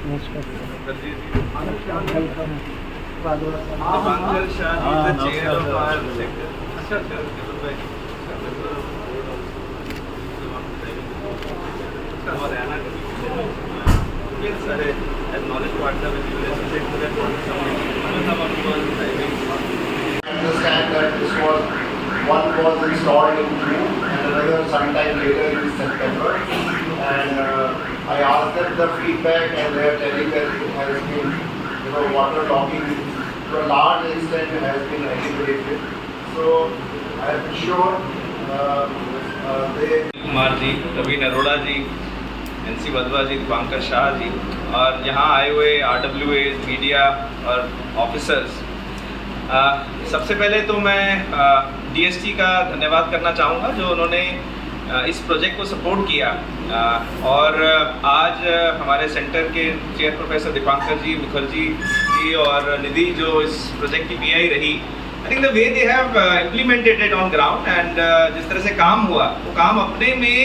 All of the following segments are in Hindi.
Understand that this was one was installed in June and another sometime later in September, and I asked them the feedback, and they are telling that it has been, water logging to a large extent has been eliminated. So I am sure they. Kumar ji, Praveen Arora ji, NC Wadhwa ji, Dipankar Shah ji और यहाँ आए हुए RWA मीडिया और ऑफिसर्स, सबसे पहले तो मैं DST का धन्यवाद करना चाहूँगा जो उन्होंने इस प्रोजेक्ट को सपोर्ट किया, और आज हमारे सेंटर के चेयर प्रोफेसर दीपांकर जी, मुखर्जी जी और निधि जो इस प्रोजेक्ट की PI रही, I think the way they have implemented it on ground, and जिस तरह से काम हुआ वो काम अपने में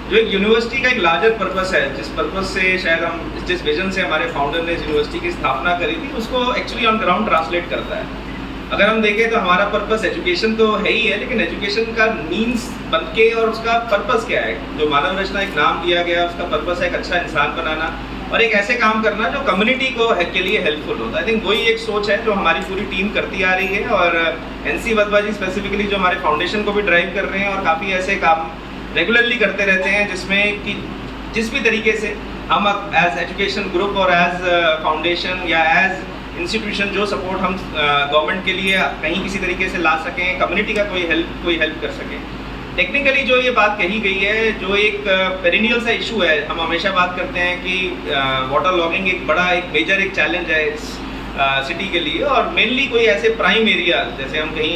जो एक यूनिवर्सिटी का एक लार्जर पर्पस है, जिस पर्पस से शायद हम जिस विजन से हमारे फाउंडर ने इस यूनिवर्सिटी की स्थापना करी थी उसको एक्चुअली ऑन ग्राउंड ट्रांसलेट करता है। अगर हम देखें तो हमारा पर्पस एजुकेशन तो है ही है, लेकिन एजुकेशन का मीन्स बनके और उसका पर्पस क्या है, जो मानव रचना एक नाम दिया गया उसका पर्पस है एक अच्छा इंसान बनाना और एक ऐसे काम करना जो कम्युनिटी को के लिए हेल्पफुल होता है। आई थिंक वही एक सोच है जो हमारी पूरी टीम करती आ रही है, और एनसी वधवा जी स्पेसिफिकली जो हमारे फाउंडेशन को भी ड्राइव कर रहे हैं और काफ़ी ऐसे काम रेगुलरली करते रहते हैं जिसमें कि जिस भी तरीके से हम एज एजुकेशन ग्रुप और एज फाउंडेशन या एज इंस्टीट्यूशन जो सपोर्ट हम गवर्नमेंट के लिए कहीं किसी तरीके से ला सकें, कम्युनिटी का कोई हेल्प कर सकें। टेक्निकली जो ये बात कही गई है, जो एक पेरिनियल सा इशू है, हम हमेशा बात करते हैं कि वाटर लॉगिंग एक बड़ा एक मेजर एक चैलेंज है इस सिटी के लिए, और मेनली कोई ऐसे प्राइम एरिया जैसे हम कहीं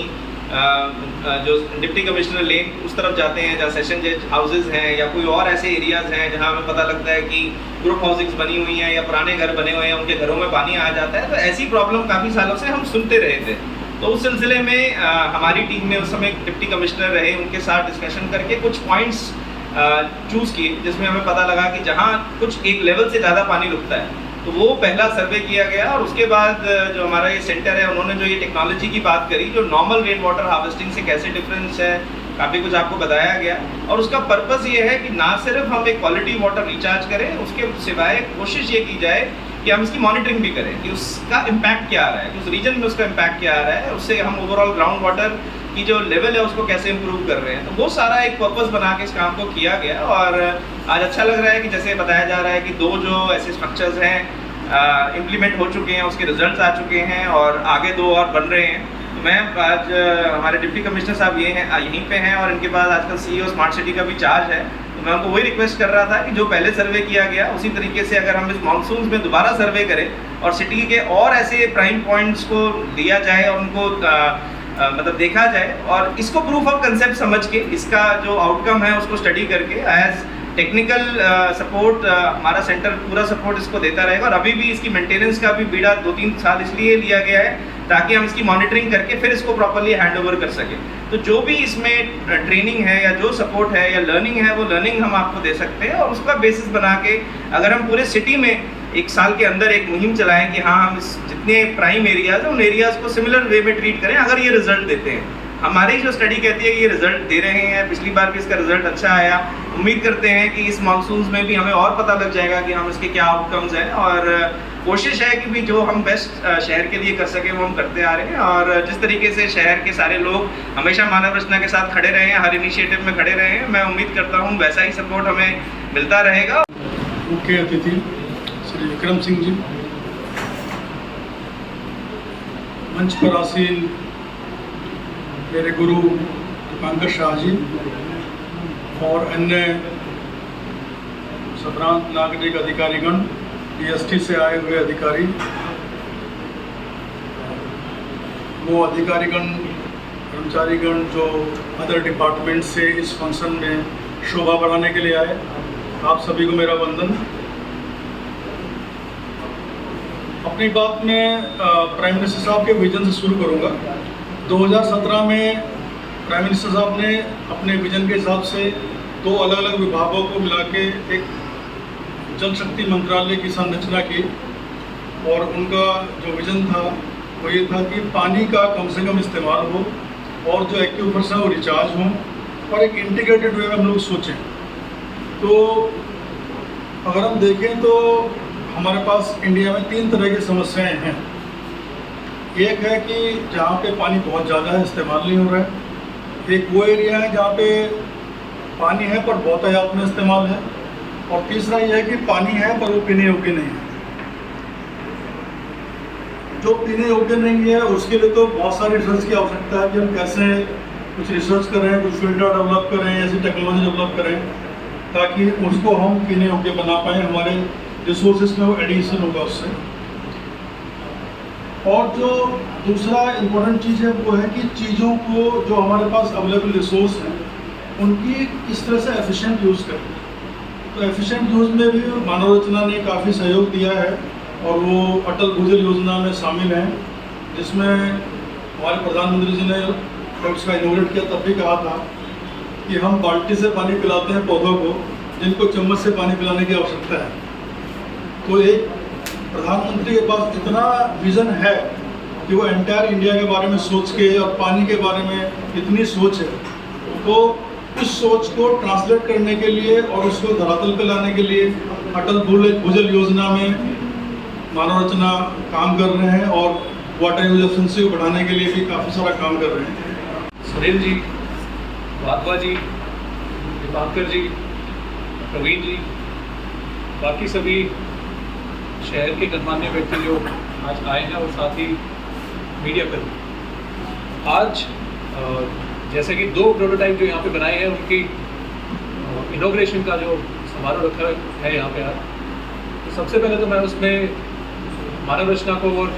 जो डिप्टी कमिश्नर लेन उस तरफ जाते हैं जहाँ सेशन जज हाउसेज हैं या कोई और ऐसे एरियाज़ हैं जहाँ हमें पता लगता है कि ग्रुप हाउसिंग्स बनी हुई हैं या पुराने घर बने हुए हैं, उनके घरों में पानी आ जाता है। तो ऐसी प्रॉब्लम काफ़ी सालों से हम सुनते रहे थे। तो उस सिलसिले में हमारी टीम ने उस समय डिप्टी कमिश्नर रहे, उनके साथ डिस्कशन करके कुछ पॉइंट्स चूज़ किए जिसमें हमें पता लगा कि जहाँ कुछ एक लेवल से ज़्यादा पानी रुकता है तो वो पहला सर्वे किया गया, और उसके बाद जो हमारा ये सेंटर है उन्होंने जो ये टेक्नोलॉजी की बात करी, जो नॉर्मल रेन वाटर हार्वेस्टिंग से कैसे डिफरेंस है, काफ़ी कुछ आपको बताया गया। और उसका पर्पस ये है कि ना सिर्फ हम एक क्वालिटी वाटर रिचार्ज करें, उसके सिवाय कोशिश ये की जाए कि हम इसकी मॉनिटरिंग भी करें कि उसका इम्पैक्ट क्या आ रहा है, कि उस रीजन में उसका इम्पैक्ट क्या आ रहा है, उससे हम ओवरऑल ग्राउंड वाटर की जो लेवल है उसको कैसे इम्प्रूव कर रहे हैं। तो वो सारा एक पर्पस बना के इस काम को किया गया, और आज अच्छा लग रहा है कि जैसे बताया जा रहा है कि 2 जो ऐसे स्ट्रक्चर्स हैं इम्प्लीमेंट हो चुके हैं, उसके रिजल्ट्स आ चुके हैं और आगे 2 और बन रहे हैं। तो मैं आज हमारे डिप्टी कमिश्नर साहब ये हैं यहीं पे हैं, और इनके पास आजकल CEO स्मार्ट सिटी का भी चार्ज है। तो मैं उनको वही रिक्वेस्ट कर रहा था कि जो पहले सर्वे किया गया उसी तरीके से अगर हम इस मानसून में दोबारा सर्वे करें और सिटी के और ऐसे प्राइम पॉइंट्स को लिया जाए और उनको मतलब देखा जाए, और इसको प्रूफ ऑफ कंसेप्ट समझ के इसका जो आउटकम है उसको स्टडी करके एज टेक्निकल सपोर्ट हमारा सेंटर पूरा सपोर्ट इसको देता रहेगा। और अभी भी इसकी मेंटेनेंस का भी बीड़ा 2-3 साल इसलिए लिया गया है ताकि हम इसकी मॉनिटरिंग करके फिर इसको प्रॉपर्ली हैंड ओवर कर सकें। तो जो भी इसमें ट्रेनिंग है या जो सपोर्ट है या लर्निंग है, वो लर्निंग हम आपको दे सकते हैं, और उसका बेसिस बना के अगर हम पूरे सिटी में 1 साल के अंदर एक मुहिम चलाएं कि हाँ हम जितने प्राइम एरियाज़ हैं उन एरियाज़ को सिमिलर वे में ट्रीट करें, अगर ये रिजल्ट देते हैं। हमारी जो स्टडी कहती है कि ये रिजल्ट दे रहे हैं, पिछली बार भी इसका रिजल्ट अच्छा आया। उम्मीद करते हैं कि इस मानसून में भी हमें और पता लग जाएगा कि हम इसके क्या आउटकम्स हैं, और कोशिश है कि भी जो हम बेस्ट शहर के लिए कर सकें वो हम करते आ रहे हैं। और जिस तरीके से शहर के सारे लोग हमेशा मानव रचना के साथ खड़े रहे हैं, हर इनिशिएटिव में खड़े रहे हैं, मैं उम्मीद करता हूँ वैसा ही सपोर्ट हमें मिलता रहेगा। मुख्य अतिथि श्री विक्रम सिंह जी, मंच पर आसीन मेरे गुरु दीपांकर शाह जी और अन्य सप्रांत नागरिक अधिकारीगण, DST से आए हुए अधिकारी, वो अधिकारीगण कर्मचारीगण जो अदर डिपार्टमेंट से इस फंक्शन में शोभा बढ़ाने के लिए आए, आप सभी को मेरा वंदन। अपनी बात में प्राइम मिनिस्टर साहब के विजन से शुरू करूंगा। 2017 में प्राइम मिनिस्टर साहब ने अपने विजन के हिसाब से 2 अलग अलग विभागों को मिला के एक जल शक्ति मंत्रालय की संरचना की, और उनका जो विजन था वो ये था कि पानी का कम से कम इस्तेमाल हो और जो एक्यूफर्स हैं वो रिचार्ज हों और एक इंटीग्रेटेड वे में हम लोग सोचें। तो अगर हम देखें तो हमारे पास इंडिया में 3 तरह की समस्याएं हैं। एक है कि जहाँ पे पानी बहुत ज़्यादा है, इस्तेमाल नहीं हो रहा है। एक वो एरिया है जहाँ पे पानी है पर बहुतायत में इस्तेमाल है। और तीसरा ये है कि पानी है पर वो पीने योग्य नहीं है। जो पीने योग्य नहीं है उसके लिए तो बहुत सारी रिसर्च की आवश्यकता है कि हम कैसे कुछ रिसर्च करें, कुछ फिल्टर डेवलप करें, ऐसी टेक्नोलॉजी डेवलप करें ताकि उसको हम पीने योग्य बना पाएँ, हमारे रिसोर्सेज में वो एडिशन होगा उससे। और जो दूसरा इम्पोर्टेंट चीज़ है वो है कि चीज़ों को जो हमारे पास अवेलेबल रिसोर्स हैं उनकी किस तरह से एफिशिएंट यूज़ करें। तो एफिशिएंट यूज़ में भी मानव रचना ने काफ़ी सहयोग दिया है और वो अटल भूजल योजना में शामिल हैं, जिसमें हमारे प्रधानमंत्री जी ने जब इसका इनोवेट किया तब भी कहा था कि हम बाल्टी से पानी पिलाते हैं पौधों को जिनको चम्मच से पानी पिलाने की आवश्यकता है। तो एक प्रधानमंत्री के पास इतना विज़न है कि वो एंटायर इंडिया के बारे में सोच के और पानी के बारे में इतनी सोच है, तो इस सोच को ट्रांसलेट करने के लिए और उसको धरातल पे लाने के लिए अटल भूजल योजना में मानव रचना काम कर रहे हैं और वाटर यूज एफिशिएंसी को बढ़ाने के लिए भी काफ़ी सारा काम कर रहे हैं। सुनील जी, वाधवा जी, दीपांकर जी, प्रवीण जी, बाकी सभी शहर के गणमान्य व्यक्ति जो आज आए हैं और साथ ही मीडिया कर्मी। आज जैसे कि 2 प्रोटोटाइप जो यहाँ पे बनाए हैं उनकी इनॉग्रेशन का जो समारोह रखा है यहाँ पे आज, तो सबसे पहले तो मैं उसमें मानव रचना को और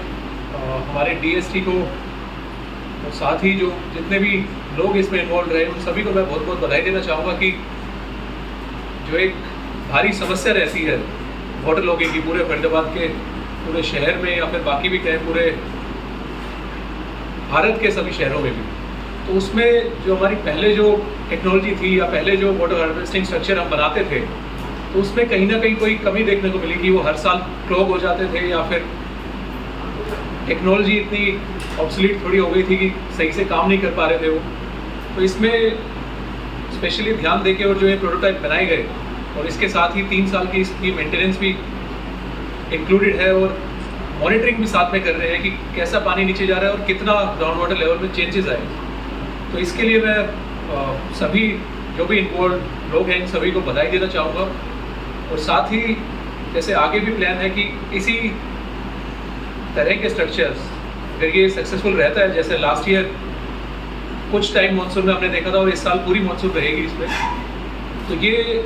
हमारे DST को और साथ ही जो जितने भी लोग इसमें इन्वॉल्व रहे उन सभी को मैं बहुत बहुत बधाई देना चाहूँगा कि जो एक भारी समस्या रहती है वाटर लॉगिंग की पूरे फरीदाबाद के पूरे शहर में या फिर बाकी भी कहें पूरे भारत के सभी शहरों में भी, तो उसमें जो हमारी पहले जो टेक्नोलॉजी थी या पहले जो वाटर हार्वेस्टिंग स्ट्रक्चर हम बनाते थे तो उसमें कहीं ना कहीं कोई कमी देखने को मिली कि वो हर साल क्लॉग हो जाते थे या फिर टेक्नोलॉजी इतनी ऑब्सोलीट थोड़ी हो गई थी कि सही से काम नहीं कर पा रहे थे वो। तो इसमें स्पेशली ध्यान देके और जो ये प्रोटोटाइप बनाए गए और इसके साथ ही 3 साल की इसकी मेंटेनेंस भी इंक्लूडेड है और मॉनिटरिंग भी साथ में कर रहे हैं कि कैसा पानी नीचे जा रहा है और कितना ग्राउंड वाटर लेवल में चेंजेस आए। तो इसके लिए मैं सभी जो भी इन्वॉल्व लोग हैं इन सभी को बधाई देना चाहूँगा। और साथ ही जैसे आगे भी प्लान है कि इसी तरह के स्ट्रक्चर्स अगर ये सक्सेसफुल रहता है, जैसे लास्ट ईयर कुछ टाइम मानसून में हमने देखा था और इस साल पूरी मानसून रहेगी इसमें, तो ये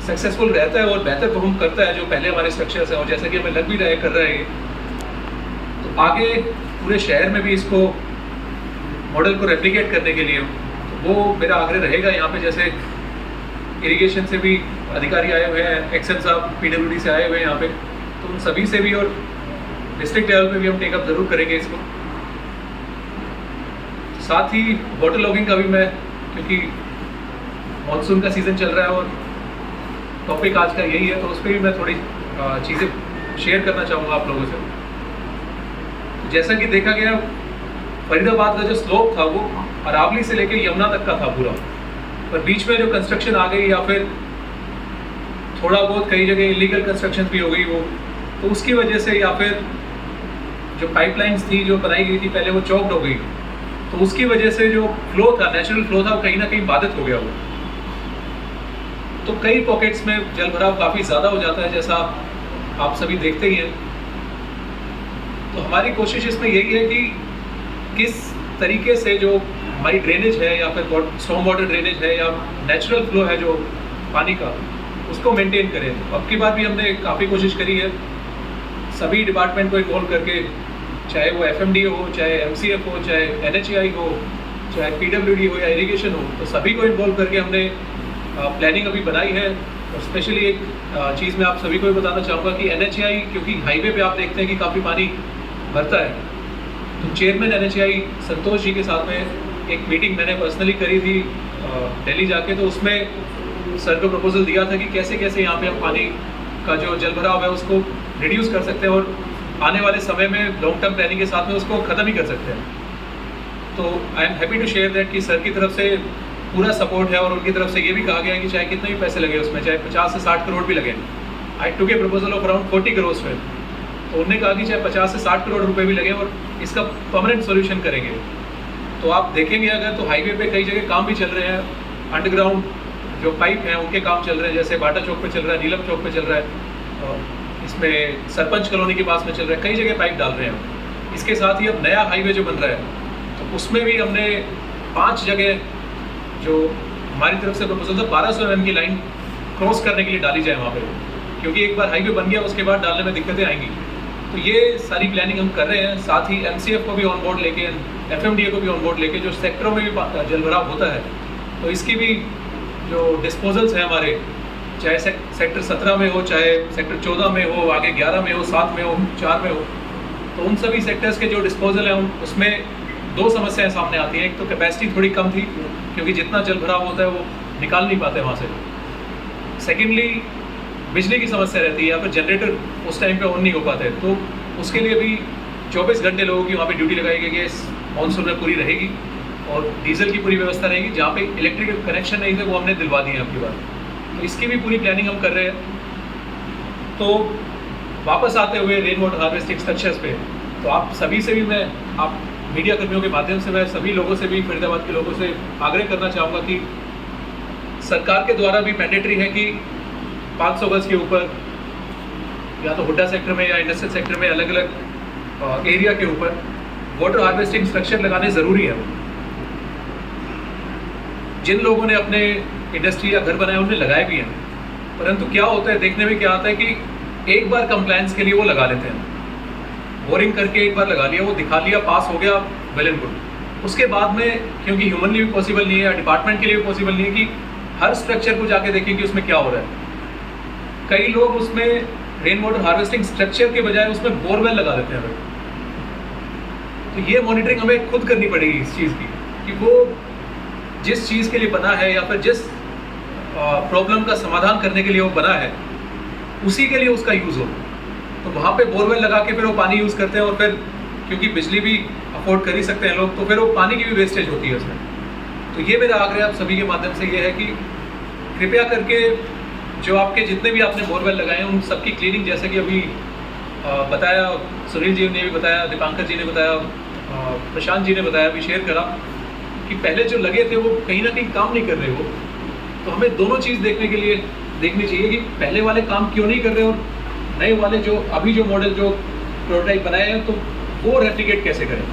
सक्सेसफुल रहता है और बेहतर परफॉर्म करता है जो पहले हमारे स्ट्रक्चर्स हैं और जैसे कि हमें लग भी रहा है कर रहे हैं, तो आगे पूरे शहर में भी इसको मॉडल को रेप्लिकेट करने के लिए तो वो मेरा आग्रह रहेगा। यहाँ पे जैसे इरिगेशन से भी अधिकारी आए हुए हैं, एक्शन साहब PWD से आए हुए हैं यहाँ पे, तो उन सभी से भी और डिस्ट्रिक्ट लेवल पे भी हम टेकअप जरूर करेंगे इसको। साथ ही वाटर लॉगिंग का भी मैं, क्योंकि मानसून का सीज़न चल रहा है और टॉपिक आज का यही है, तो उस पर भी मैं थोड़ी चीज़ें शेयर करना चाहूँगा आप लोगों से। जैसा कि देखा गया फरीदाबाद का जो स्लोप था वो अरावली से लेकर यमुना तक का था पूरा, पर बीच में जो कंस्ट्रक्शन आ गई या फिर थोड़ा बहुत कई जगह इलीगल कंस्ट्रक्शन भी हो गई वो, तो उसकी वजह से या फिर जो पाइपलाइंस थी जो बनाई गई थी पहले वो चौक्ड हो गई, तो उसकी वजह से जो फ्लो था, नेचुरल फ्लो था, वो कहीं ना कहीं बाधित हो गया वो। तो कई पॉकेट्स में जल भराव काफ़ी ज़्यादा हो जाता है, जैसा आप सभी देखते ही हैं। तो हमारी कोशिश इसमें यही है कि किस तरीके से जो हमारी ड्रेनेज है या फिर स्टॉर्म वाटर ड्रेनेज है या नेचुरल फ्लो है जो पानी का, उसको मेंटेन करें। अब की बार भी हमने काफ़ी कोशिश करी है सभी डिपार्टमेंट को इन्वॉल्व करके, चाहे वो FMD हो, चाहे MCF हो, चाहे NHAI हो, चाहे PWD हो या इरिगेशन हो, तो सभी को इन्वॉल्व करके हमने प्लानिंग अभी बनाई है। और स्पेशली एक चीज़ मैं आप सभी को भी बताना चाहूँगा कि NHAI, क्योंकि हाईवे पे आप देखते हैं कि काफ़ी पानी भरता है, तो चेयरमैन NHAI संतोष जी के साथ में एक मीटिंग मैंने पर्सनली करी थी दिल्ली जाके, तो उसमें सर को प्रपोजल दिया था कि कैसे कैसे यहाँ पे हम पानी का जो जल भराव है उसको रिड्यूस कर सकते हैं और आने वाले समय में लॉन्ग टर्म प्लानिंग के साथ में उसको ख़त्म ही कर सकते हैं। तो I am happy to share that कि सर की तरफ से पूरा सपोर्ट है और उनकी तरफ से ये भी कहा गया है कि चाहे कितने भी पैसे लगे उसमें, चाहे 50 से 60 करोड़ भी लगे। I took a proposal of around 40 crore में, तो उन्होंने कहा कि चाहे 50 से 60 करोड़ रुपए भी लगे और इसका परमानेंट सॉल्यूशन करेंगे। तो आप देखेंगे अगर तो हाईवे पे कई जगह काम भी चल रहे हैं, अंडरग्राउंड जो पाइप हैं उनके काम चल रहे हैं, जैसे बाटा चौक पे चल रहा है, नीलम चौक पे चल रहा है, इसमें सरपंच कॉलोनी के पास में चल रहा है, कई जगह पाइप डाल रहे हैं। इसके साथ ही अब नया हाईवे जो बन रहा है तो उसमें भी हमने 5 जगह जो हमारी तरफ से प्रपोजल था 1200 mm की लाइन क्रॉस करने के लिए डाली जाए वहाँ पे, क्योंकि एक बार हाईवे बन गया उसके बाद डालने में दिक्कतें आएंगी। तो ये सारी प्लानिंग हम कर रहे हैं, साथ ही MCF को भी ऑन बोर्ड लेके, FMDA को भी ऑन बोर्ड लेके, जो सेक्टरों में भी जल भराव होता है तो इसकी भी जो डिस्पोजल्स हैं हमारे, चाहे सेक्टर 17 में हो, चाहे सेक्टर 14 में हो, आगे 11 में हो, 7 में हो, 4 में हो, तो उन सभी सेक्टर्स के जो डिस्पोजल हैं उसमें 2 समस्याएं सामने आती हैं। एक तो कैपेसिटी थोड़ी कम थी क्योंकि जितना जल भराव होता है वो निकाल नहीं पाते वहाँ से। सेकेंडली बिजली की समस्या रहती है या फिर जनरेटर उस टाइम पे ऑन नहीं हो पाते, तो उसके लिए भी 24 घंटे लोगों की वहाँ पे ड्यूटी लगाई गई है, इस मानसून में पूरी रहेगी और डीजल की पूरी व्यवस्था रहेगी। जहाँ पे इलेक्ट्रिक कनेक्शन नहीं थे वो हमने दिलवा दिए आपकी बार, तो इसकी भी पूरी प्लानिंग हम कर रहे हैं। तो वापस आते हुए रेन वाटर हार्वेस्टिंग स्ट्रक्चर्स पे, तो आप सभी से भी मैं, आप मीडिया कर्मियों के माध्यम से मैं सभी लोगों से भी, फरीदाबाद के लोगों से आग्रह करना चाहूँगा कि सरकार के द्वारा भी मैंडेटरी है कि 500 गज के ऊपर या तो हुड्डा सेक्टर में या इंडस्ट्रियल सेक्टर में अलग अलग एरिया के ऊपर वाटर हार्वेस्टिंग स्ट्रक्चर लगाने ज़रूरी है। जिन लोगों ने अपने इंडस्ट्री या घर बनाए उन्हें लगाए भी हैं, परंतु क्या होता है, देखने में क्या आता है कि एक बार कंप्लायंस के लिए वो लगा लेते हैं, बोरिंग करके एक बार लगा लिया, वो दिखा लिया, पास हो गया, वेल एंड गुड। उसके बाद में क्योंकि ह्यूमनली भी पॉसिबल नहीं है या डिपार्टमेंट के लिए भी पॉसिबल नहीं है कि हर स्ट्रक्चर को जाके देखें कि उसमें क्या हो रहा है। कई लोग उसमें रेन वाटर हार्वेस्टिंग स्ट्रक्चर के बजाय उसमें बोरवेल लगा देते हैं। तो ये मॉनिटरिंग हमें खुद करनी पड़ेगी इस चीज़ की कि वो जिस चीज़ के लिए बना है या फिर जिस प्रॉब्लम का समाधान करने के लिए वो बना है उसी के लिए उसका यूज़ हो। तो वहाँ पे बोरवेल लगा के फिर वो पानी यूज़ करते हैं और फिर क्योंकि बिजली भी अफोर्ड कर ही सकते हैं लोग, तो फिर वो पानी की भी वेस्टेज होती है उसमें। तो ये मेरा आग्रह आप सभी के माध्यम से ये है कि कृपया करके जो आपके जितने भी आपने बोरवेल लगाए हैं उन सबकी क्लीनिंग, जैसे कि अभी बताया सुनील जी ने भी बताया, दीपांकर जी ने बताया, प्रशांत जी ने बताया, अभी शेयर करा कि पहले जो लगे थे वो कहीं ना कहीं काम नहीं कर रहे हो। तो हमें दोनों चीज़ देखनी चाहिए कि पहले वाले काम क्यों नहीं कर रहे और नए वाले जो अभी जो मॉडल जो प्रोटोटाइप बनाए हैं तो वो रेप्लिकेट कैसे करें।